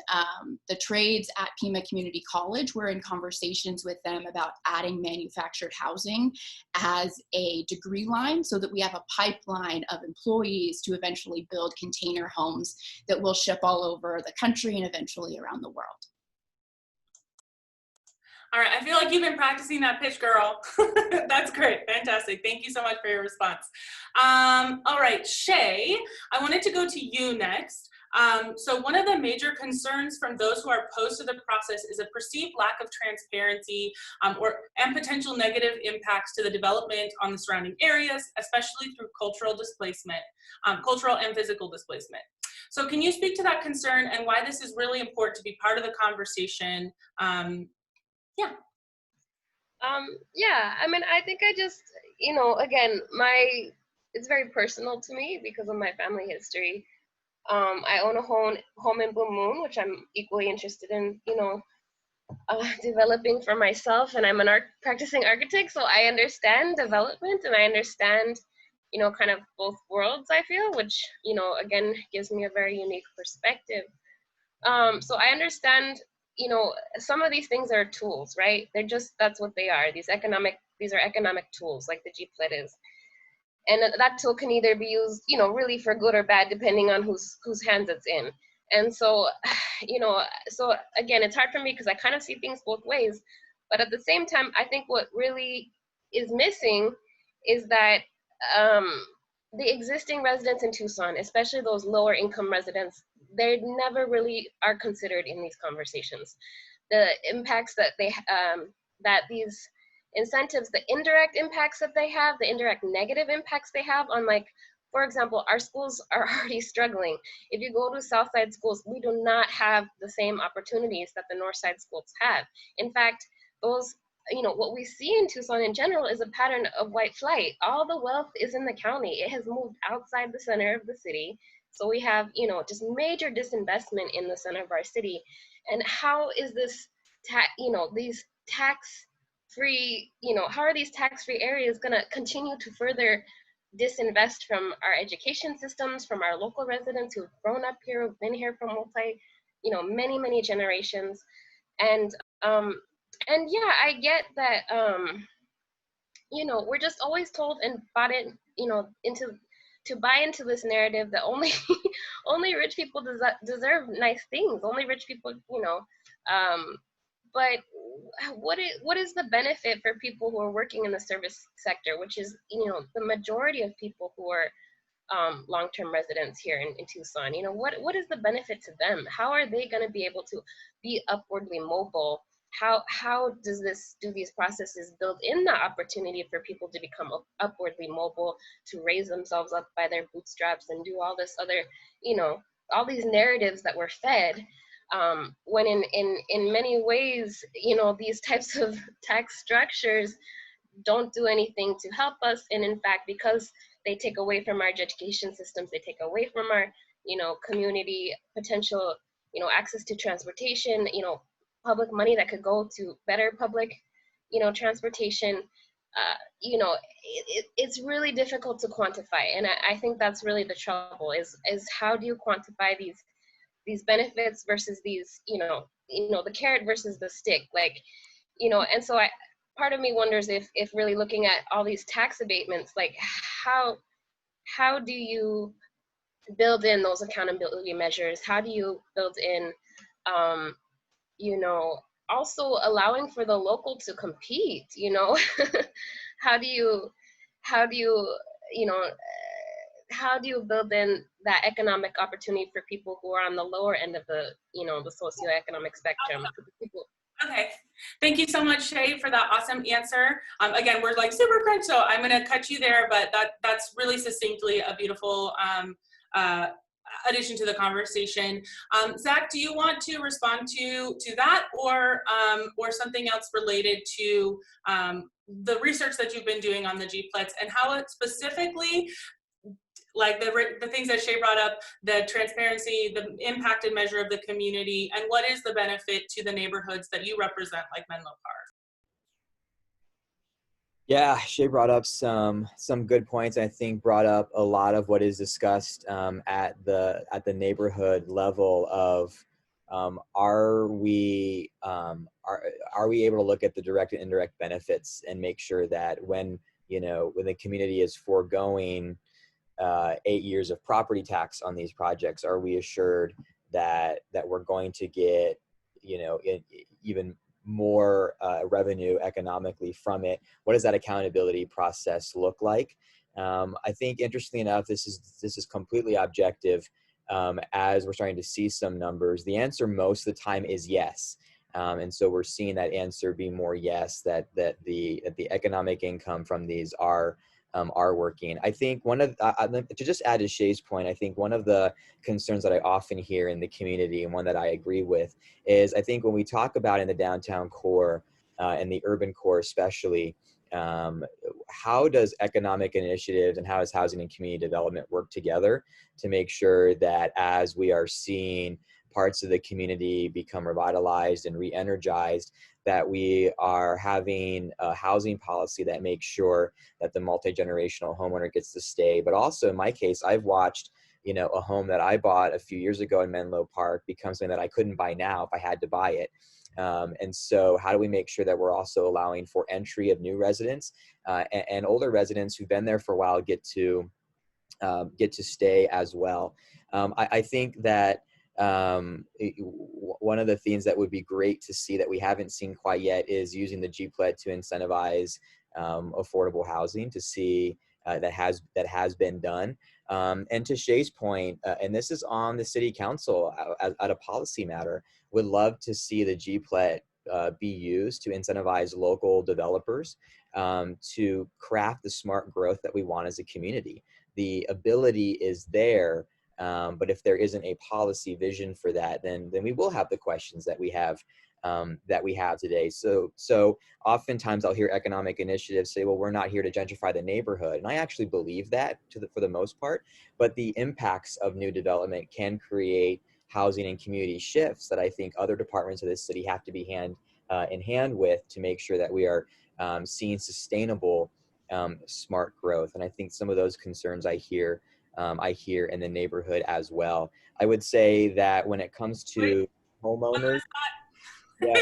the trades at Pima Community College. We're in conversations with them about adding manufactured housing as a degree line so that we have a pipeline of employees to eventually build container homes that will ship all over the country and eventually around the world. All right, I feel like you've been practicing that pitch, girl. That's great, fantastic. Thank you so much for your response. All right, Shay, I wanted to go to you next. So one of the major concerns from those who are opposed to the process is a perceived lack of transparency and potential negative impacts to the development on the surrounding areas, especially through cultural displacement, cultural and physical displacement. So can you speak to that concern and why this is really important to be part of the conversation? Yeah, I mean, I think I just, again, it's very personal to me because of my family history. I own a home in Blue Moon, which I'm equally interested in, developing for myself. And I'm an practicing architect, so I understand development and I understand, kind of both worlds, I feel, which, again, gives me a very unique perspective. So I understand, some of these things are tools, right? That's what they are. These are economic tools, like the GPLET is. And that tool can either be used, really for good or bad, depending on whose hands it's in. And so, so again, it's hard for me because I kind of see things both ways. But at the same time, I think what really is missing is that the existing residents in Tucson, especially those lower income residents, they never really are considered in these conversations. The impacts that that these incentives, the indirect impacts that they have, the indirect negative impacts they have on, like, for example, our schools are already struggling. If you go to Southside schools, we do not have the same opportunities that the Northside schools have. In fact, those, what we see in Tucson in general is a pattern of white flight. All the wealth is in the county. It has moved outside the center of the city. So we have, just major disinvestment in the center of our city. And how is this, these tax-free, how are these tax-free areas going to continue to further disinvest from our education systems, from our local residents who've grown up here, who've been here for many, many generations. And yeah, I get that, we're just always told and bought it, into to buy into this narrative that only only rich people deserve nice things. Only rich people, you know. But what is the benefit for people who are working in the service sector, which is, you know, the majority of people who are long-term residents here in Tucson? You know, what is the benefit to them? How are they going to be able to be upwardly mobile? How do these processes build in the opportunity for people to become upwardly mobile, to raise themselves up by their bootstraps and do all this other, you know, all these narratives that we're fed, when in many ways, you know, these types of tax structures don't do anything to help us. And in fact, because they take away from our education systems, they take away from our, you know, community potential, you know, access to transportation, you know, public money that could go to better public, you know, transportation. You know, it's really difficult to quantify. And I think that's really the trouble is how do you quantify these benefits versus these, you know, the carrot versus the stick, like, you know. And so part of me wonders if really looking at all these tax abatements, like how do you build in those accountability measures? How do you build in, you know, also allowing for the local to compete, you know? how do you, you know, how do you build in that economic opportunity for people who are on the lower end of the, you know, the socioeconomic spectrum? People. Okay, thank you so much, Shay, for that awesome answer. Again, we're like super crunch, so I'm gonna cut you there, but that's really succinctly a beautiful addition to the conversation. Zach, do you want to respond to that, or something else related to the research that you've been doing on the GPLETs and how it specifically, like the things that Shay brought up, the transparency, the impacted measure of the community, and what is the benefit to the neighborhoods that you represent, like Menlo Park? Yeah, Shay brought up some good points. I think brought up a lot of what is discussed at the neighborhood level of are we able to look at the direct and indirect benefits and make sure that when the community is foregoing 8 years of property tax on these projects, are we assured that we're going to get even more revenue economically from it? What does that accountability process look like? I think, interestingly enough, this is completely objective. As we're starting to see some numbers, the answer most of the time is yes. And so we're seeing that answer be more yes, that the economic income from these are working. I think to just add to Shay's point, I think one of the concerns that I often hear in the community, and one that I agree with, is I think when we talk about in the downtown core and the urban core especially, how does economic initiatives and how does housing and community development work together to make sure that as we are seeing parts of the community become revitalized and re-energized, that we are having a housing policy that makes sure that the multi-generational homeowner gets to stay. But also in my case, I've watched, a home that I bought a few years ago in Menlo Park become something that I couldn't buy now if I had to buy it. And so how do we make sure that we're also allowing for entry of new residents and older residents who've been there for a while get to stay as well? I think that one of the things that would be great to see that we haven't seen quite yet is using the GPLET to incentivize affordable housing, to see that has been done. And to Shay's point, and this is on the city council at a policy matter, would love to see the GPLET be used to incentivize local developers to craft the smart growth that we want as a community. The ability is there. But if there isn't a policy vision for that, then we will have the questions that we have today. So oftentimes I'll hear economic initiatives say, well, we're not here to gentrify the neighborhood. And I actually believe that for the most part, but the impacts of new development can create housing and community shifts that I think other departments of this city have to be hand in hand with to make sure that we are seeing sustainable smart growth. And I think some of those concerns I hear in the neighborhood as well. I would say that when it comes to homeowners, Dre,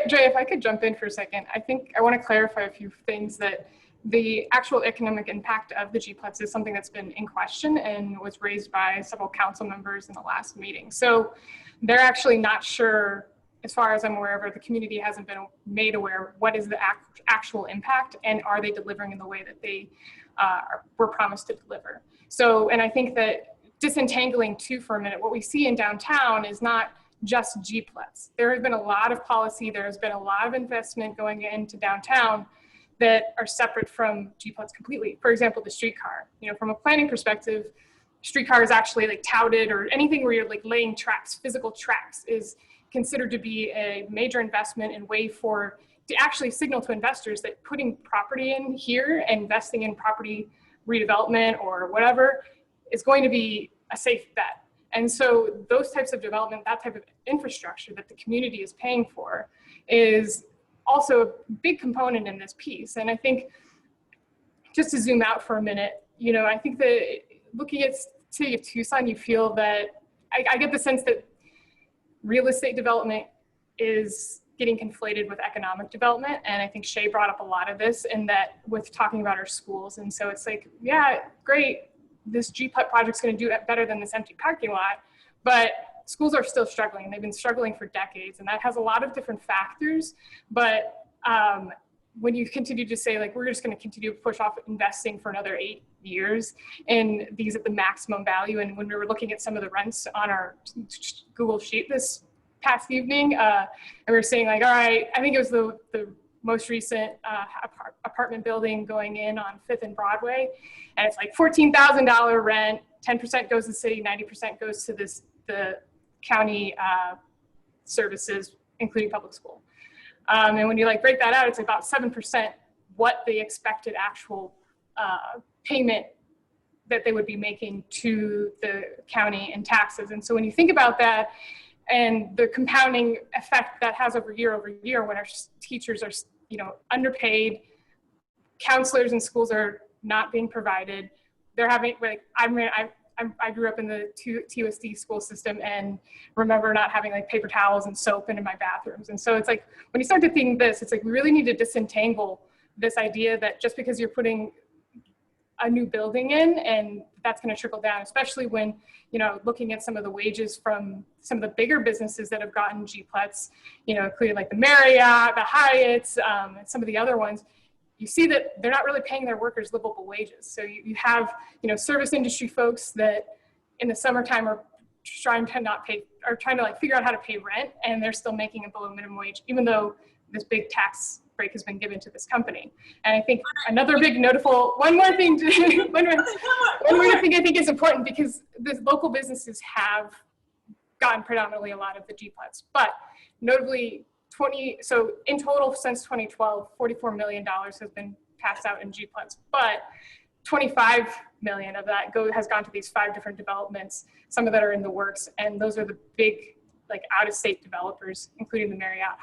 if I could jump in for a second, I think I want to clarify a few things that the actual economic impact of the GPLETs is something that's been in question and was raised by several council members in the last meeting. So they're actually not sure, as far as I'm aware of, or the community hasn't been made aware, what is the actual impact, and are they delivering in the way that they were promised to deliver. So, and I think that disentangling too for a minute, what we see in downtown is not just GPLETs. There has been a lot of policy, there has been a lot of investment going into downtown that are separate from GPLETs completely. For example, the streetcar. You know, from a planning perspective, streetcar is actually like touted, or anything where you're like laying tracks, physical tracks, is considered to be a major investment and way for to actually signal to investors that putting property in here and investing in property redevelopment or whatever is going to be a safe bet. And so those types of development, that type of infrastructure that the community is paying for, is also a big component in this piece. And I think, just to zoom out for a minute, you know, I think that looking at city of Tucson, you feel that, I get the sense that real estate development is getting conflated with economic development. And I think Shay brought up a lot of this in that with talking about our schools. And so it's like, yeah, great, this GPLET project's gonna do it better than this empty parking lot, but schools are still struggling. They've been struggling for decades, and that has a lot of different factors. But when you continue to say, like, we're just going to continue to push off investing for another 8 years, and these at the maximum value, and when we were looking at some of the rents on our Google Sheet this past evening, and we were saying, like, all right, I think it was the most recent apartment building going in on 5th and Broadway, and it's like $14,000 rent, 10% goes to the city, 90% goes to the county services, including public school. And when you like break that out, it's about 7% what the expected actual payment that they would be making to the county in taxes. And so when you think about that and the compounding effect that has over year when our teachers are, you know, underpaid, counselors in schools are not being provided, they're having, like, I grew up in the TUSD school system and remember not having like paper towels and soap in my bathrooms. And so it's like, when you start to think this, it's like, we really need to disentangle this idea that just because you're putting a new building in and that's going to trickle down, especially when, you know, looking at some of the wages from some of the bigger businesses that have gotten GPLETs, you know, including like the Marriott, the Hyatts, and some of the other ones, you see that they're not really paying their workers livable wages. So you have, you know, service industry folks that in the summertime are trying to not pay, or trying to like figure out how to pay rent, and they're still making a below minimum wage, even though this big tax break has been given to this company. And I think another big notable, one more thing I think is important, because the local businesses have gotten predominantly a lot of the GPLETs, but notably, so in total since 2012, $44 million has been passed out in GPLETs, but 25 million of that has gone to these 5 different developments, some of that are in the works, and those are the big, like, out-of-state developers, including the Marriott,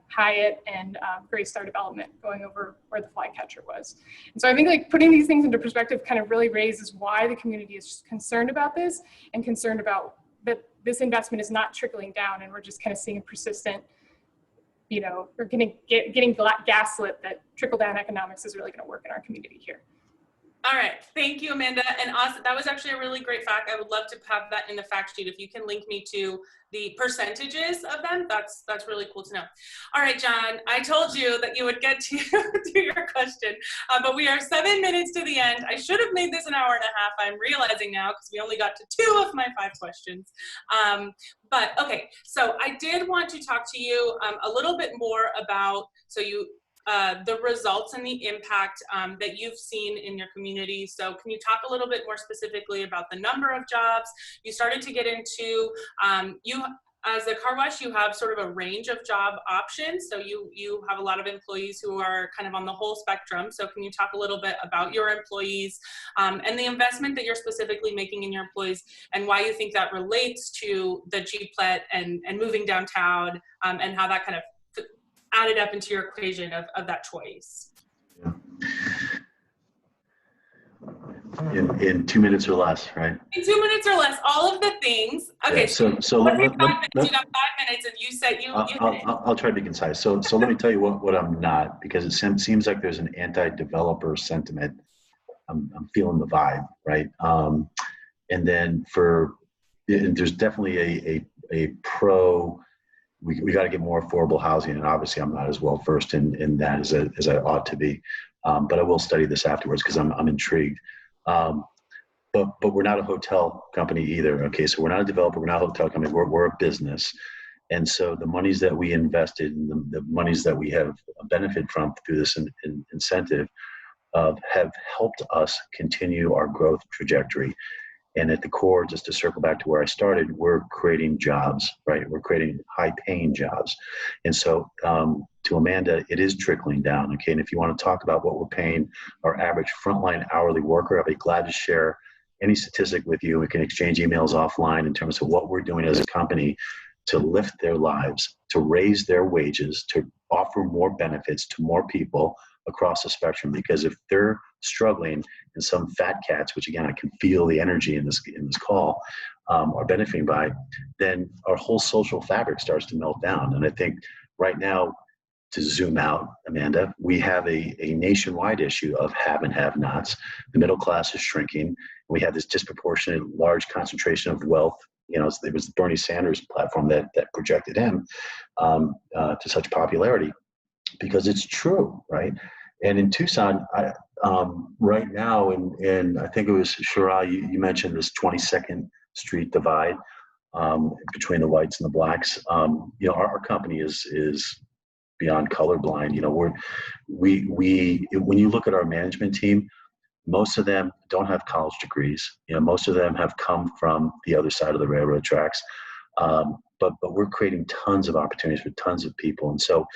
Hyatt, and Gray Star development going over where the Flycatcher was. And so I think, like, putting these things into perspective kind of really raises why the community is concerned about this, and concerned about that this investment is not trickling down, and we're just kind of seeing a persistent, you know, we're getting gaslit that trickle-down economics is really going to work in our community here. All right, thank you, Amanda. And awesome, that was actually a really great fact. I would love to have that in the fact sheet. If you can link me to the percentages of them, that's really cool to know. All right, John, I told you that you would get to your question, but we are 7 minutes to the end. I should have made this an hour and a half. I'm realizing now, because we only got to 2 of my 5 questions. But okay, so I did want to talk to you a little bit more about, the results and the impact that you've seen in your community. So can you talk a little bit more specifically about the number of jobs? You started to get into, as a car wash, you have sort of a range of job options. So you have a lot of employees who are kind of on the whole spectrum. So can you talk a little bit about your employees and the investment that you're specifically making in your employees, and why you think that relates to the GPLET and moving downtown, and how that kind of added up into your equation of that choice? Yeah. in 2 minutes or less, right? In 2 minutes or less, all of the things. Okay, Yeah, so let's say 5 minutes. You got 5 minutes, and you said you. I'll try to be concise. So let me tell you what I'm not, because it seems like there's an anti-developer sentiment. I'm feeling the vibe, right? And then there's definitely a pro. We got to get more affordable housing, and obviously I'm not as well versed in that as I ought to be, but I will study this afterwards because I'm intrigued. But we're not a hotel company either. Okay, so we're not a developer, we're not a hotel company. We're a business, and so the monies that we invested, and the monies that we have benefit from through this incentive, have helped us continue our growth trajectory. And at the core, just to circle back to where I started, we're creating jobs, right? We're creating high-paying jobs. And so to Amanda, it is trickling down, okay? And if you want to talk about what we're paying our average frontline hourly worker, I'll be glad to share any statistic with you. We can exchange emails offline in terms of what we're doing as a company to lift their lives, to raise their wages, to offer more benefits to more people across the spectrum. Because if they're struggling and some fat cats, which again, I can feel the energy in this call, are benefiting by, then our whole social fabric starts to melt down. And I think right now, to zoom out, Amanda, we have a nationwide issue of have and have nots. The middle class is shrinking. We have this disproportionate large concentration of wealth. You know, it was Bernie Sanders' platform that projected him to such popularity, because it's true, right? And in Tucson, right now, and I think it was Shara, you mentioned this 22nd Street divide between the whites and the blacks. You know, our company is beyond colorblind. You know, when you look at our management team, most of them don't have college degrees. You know, most of them have come from the other side of the railroad tracks. But we're creating tons of opportunities for tons of people. And so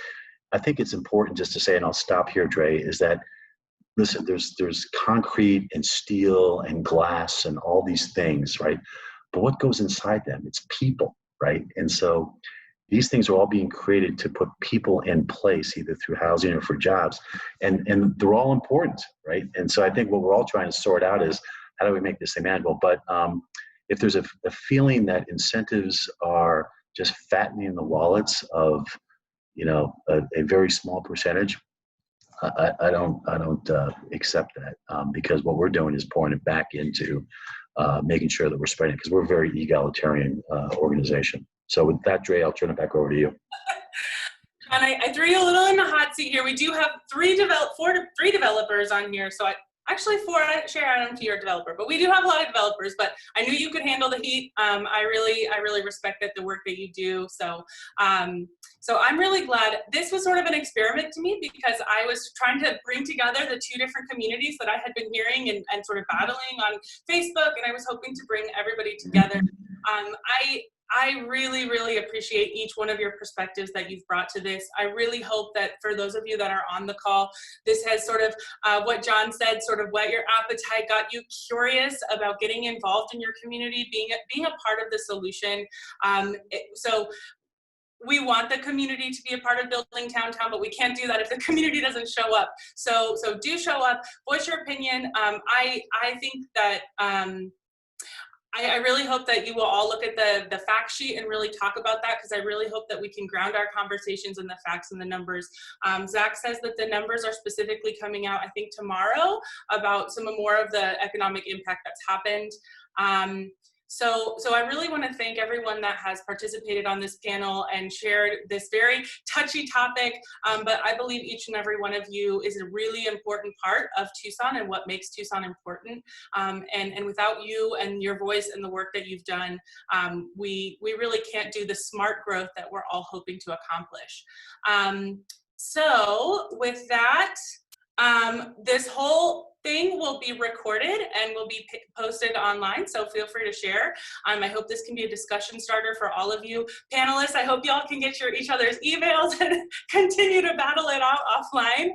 I think it's important just to say, and I'll stop here, Dre, is that, listen, there's concrete and steel and glass and all these things, right? But what goes inside them? It's people, right? And so these things are all being created to put people in place, either through housing or for jobs. And they're all important, right? And so I think what we're all trying to sort out is, how do we make this thing manageable? But if there's a feeling that incentives are just fattening the wallets of, you know, a very small percentage, I don't accept that, because what we're doing is pouring it back into making sure that we're spreading it, because we're a very egalitarian organization. So with that, Dre, I'll turn it back over to you. John, I threw you a little in the hot seat here. We do have three developers on here, so actually four. I share out to your developer, but we do have a lot of developers. But I knew you could handle the heat. I really respect the work that you do. So I'm really glad. This was sort of an experiment to me, because I was trying to bring together the two different communities that I had been hearing and sort of battling on Facebook, and I was hoping to bring everybody together. I really appreciate each one of your perspectives that you've brought to this. I really hope that for those of you that are on the call, this has sort of, what John said, sort of whet your appetite, got you curious about getting involved in your community, being a part of the solution. So we want the community to be a part of building downtown, but we can't do that if the community doesn't show up. So do show up, voice your opinion. I think that, I really hope that you will all look at the fact sheet and really talk about that, because I really hope that we can ground our conversations in the facts and the numbers. Zach says that the numbers are specifically coming out, I think, tomorrow, about some more of the economic impact that's happened. So I really want to thank everyone that has participated on this panel and shared this very touchy topic, but I believe each and every one of you is a really important part of Tucson and what makes Tucson important. And without you and your voice and the work that you've done, we really can't do the smart growth that we're all hoping to accomplish. So with that, this whole thing will be recorded and will be posted online, so feel free to share. I hope this can be a discussion starter for all of you. Panelists, I hope y'all can get each other's emails and continue to battle it out offline.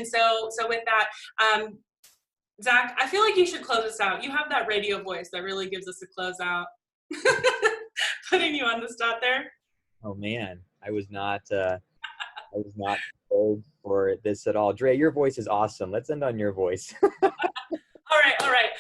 So with that, Zach, I feel like you should close us out. You have that radio voice that really gives us a close out. Putting you on the spot there. Oh man, I was not prepared for this at all. Dre, your voice is awesome. Let's end on your voice. All right.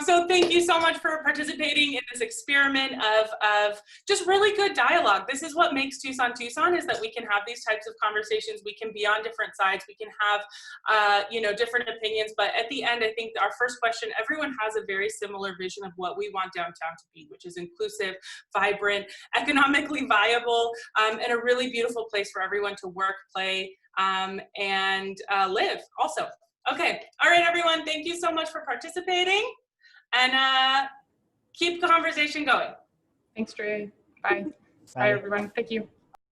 So thank you so much for participating in this experiment of just really good dialogue. This is what makes Tucson Tucson, is that we can have these types of conversations. We can be on different sides. We can have, you know, different opinions. But at the end, I think our first question, everyone has a very similar vision of what we want downtown to be, which is inclusive, vibrant, economically viable, and a really beautiful place for everyone to work, play, and live also. Okay, all right, everyone, thank you so much for participating, and keep the conversation going. Thanks, Dre. Bye. Bye, everyone. Thank you.